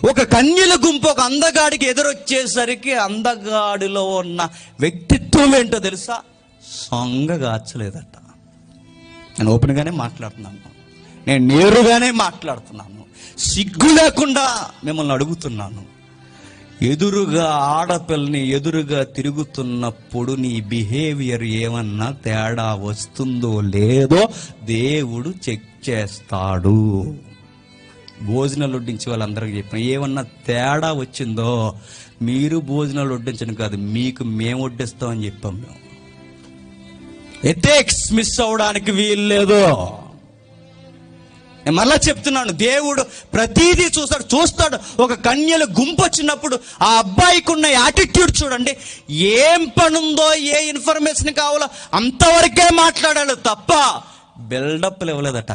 ఒక కన్యల గుంపు ఒక అందగాడికి ఎదురొచ్చేసరికి అందగాడిలో ఉన్న వ్యక్తిత్వం ఏంటో తెలుసా? సొంగగాచలేదట. నేను ఓపెన్గానే మాట్లాడుతున్నాను, నేను నేరుగానే మాట్లాడుతున్నాను, సిగ్గు లేకుండా మిమ్మల్ని అడుగుతున్నాను. ఎదురుగా ఆడపిల్లని ఎదురుగా తిరుగుతున్నప్పుడు నీ బిహేవియర్ ఏమన్నా తేడా వస్తుందో లేదో దేవుడు చెక్ చేస్తాడు. భోజనాలు వడ్డించే వాళ్ళందరికీ చెప్పిన, ఏమన్నా తేడా వచ్చిందో మీరు భోజనాలు వడ్డించడం కాదు, మీకు మేము వడ్డిస్తామని చెప్పాం. మేము ఎథిక్స్ మిస్ అవడానికి వీలు లేదు. నేను మళ్ళా చెప్తున్నాను, దేవుడు ప్రతీదీ చూస్తాడు. ఒక కన్యల గుంపు వచ్చినప్పుడు ఆ అబ్బాయికి ఉన్న యాటిట్యూడ్ చూడండి. ఏం పనుందో, ఏ ఇన్ఫర్మేషన్ కావాలో అంతవరకే మాట్లాడాడు తప్ప బిల్డప్లు ఇవ్వలేదట.